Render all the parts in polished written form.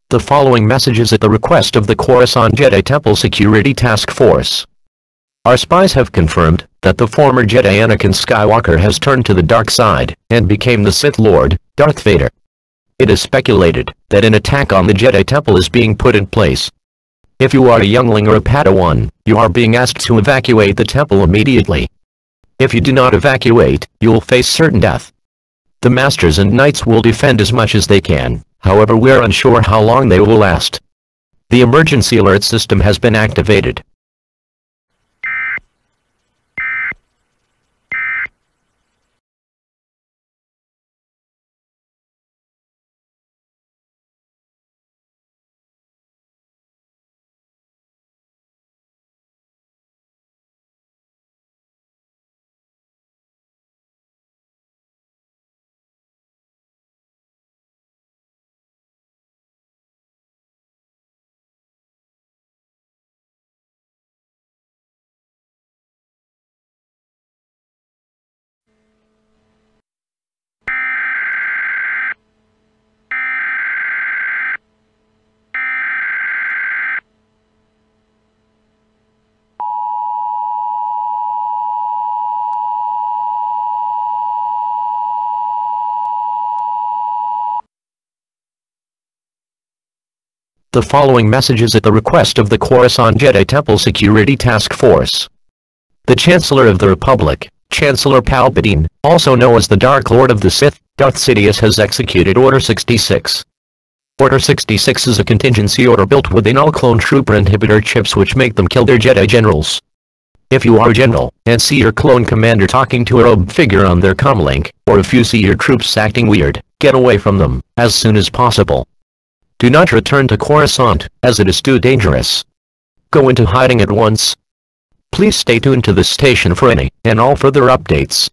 The following message is at the request of the Coruscant Jedi Temple Security Task Force. Our spies have confirmed that the former Jedi Anakin Skywalker has turned to the dark side and became the Sith Lord, Darth Vader. It is speculated that an attack on the Jedi Temple is being put in place. If you are a youngling or a Padawan, you are being asked to evacuate the temple immediately. If you do not evacuate, you will face certain death. The Masters and Knights will defend as much as they can, however we are unsure how long they will last. The emergency alert system has been activated. The following message is at the request of the Coruscant Jedi Temple Security Task Force. The Chancellor of the Republic, Chancellor Palpatine, also known as the Dark Lord of the Sith, Darth Sidious, has executed Order 66. Order 66 is a contingency order built within all clone trooper inhibitor chips which make them kill their Jedi generals. If you are a general, and see your clone commander talking to a robed figure on their comlink, or if you see your troops acting weird, get away from them, as soon as possible. Do not return to Coruscant, as it is too dangerous. Go into hiding at once. Please stay tuned to the station for any and all further updates.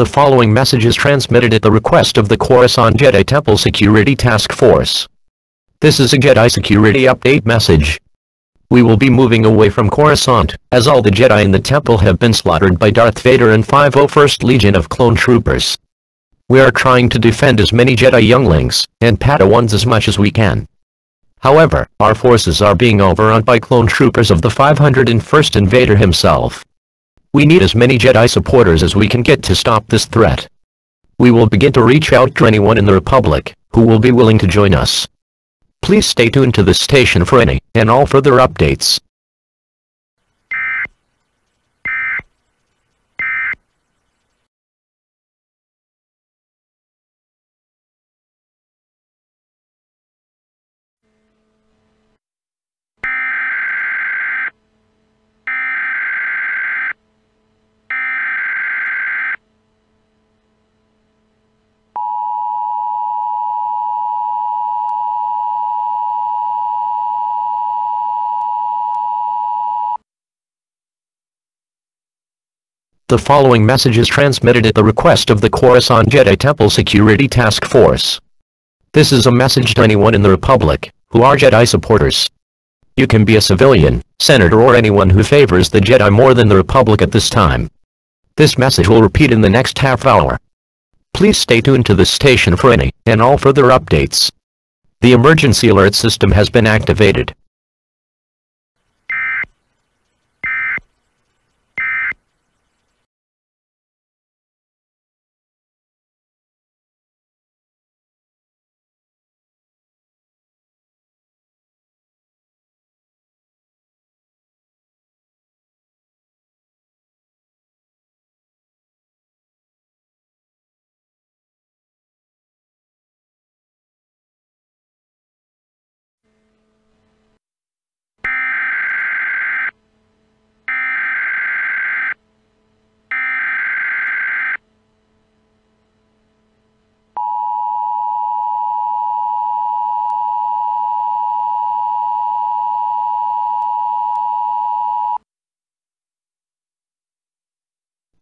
The following message is transmitted at the request of the Coruscant Jedi Temple Security Task Force. This is a Jedi Security Update message. We will be moving away from Coruscant, as all the Jedi in the temple have been slaughtered by Darth Vader and 501st Legion of clone troopers. We are trying to defend as many Jedi younglings and Padawans as much as we can. However, our forces are being overrun by clone troopers of the 501st and Vader himself. We need as many Jedi supporters as we can get to stop this threat. We will begin to reach out to anyone in the Republic who will be willing to join us. Please stay tuned to the station for any and all further updates. The following message is transmitted at the request of the Coruscant Jedi Temple Security Task Force. This is a message to anyone in the Republic who are Jedi supporters. You can be a civilian, senator, or anyone who favors the Jedi more than the Republic at this time. This message will repeat in the next half hour. Please stay tuned to the station for any and all further updates. The emergency alert system has been activated.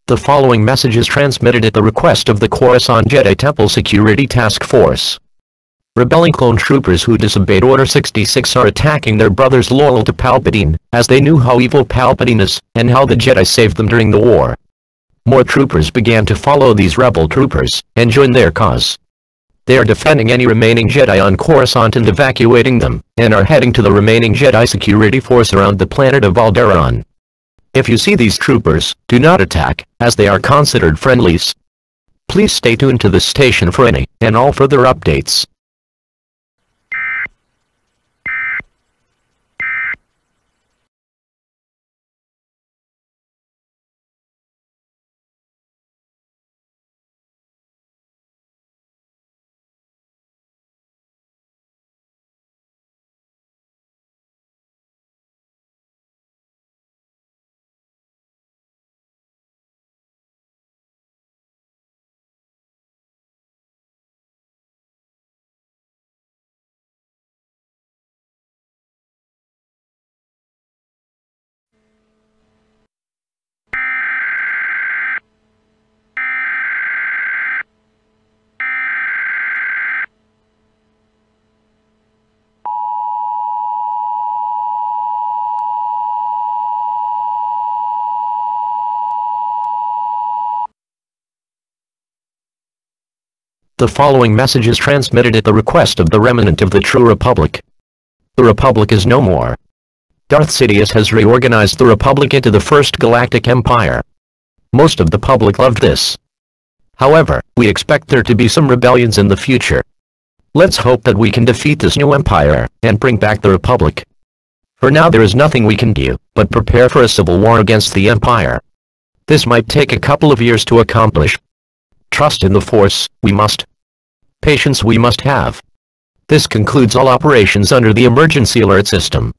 The following message is transmitted at the request of the Coruscant Jedi Temple Security Task Force. Rebelling clone troopers who disobeyed Order 66 are attacking their brothers loyal to Palpatine, as they knew how evil Palpatine is, and how the Jedi saved them during the war. More troopers began to follow these rebel troopers, and join their cause. They are defending any remaining Jedi on Coruscant and evacuating them, and are heading to the remaining Jedi security force around the planet of Alderaan. If you see these troopers, do not attack, as they are considered friendlies. Please stay tuned to this station for any and all further updates. The following message is transmitted at the request of the remnant of the True Republic. The Republic is no more. Darth Sidious has reorganized the Republic into the First Galactic Empire. Most of the public loved this. However, we expect there to be some rebellions in the future. Let's hope that we can defeat this new empire, and bring back the Republic. For now there is nothing we can do, but prepare for a civil war against the Empire. This might take a couple of years to accomplish. Trust in the Force, we must. Patience we must have. This concludes all operations under the emergency alert system.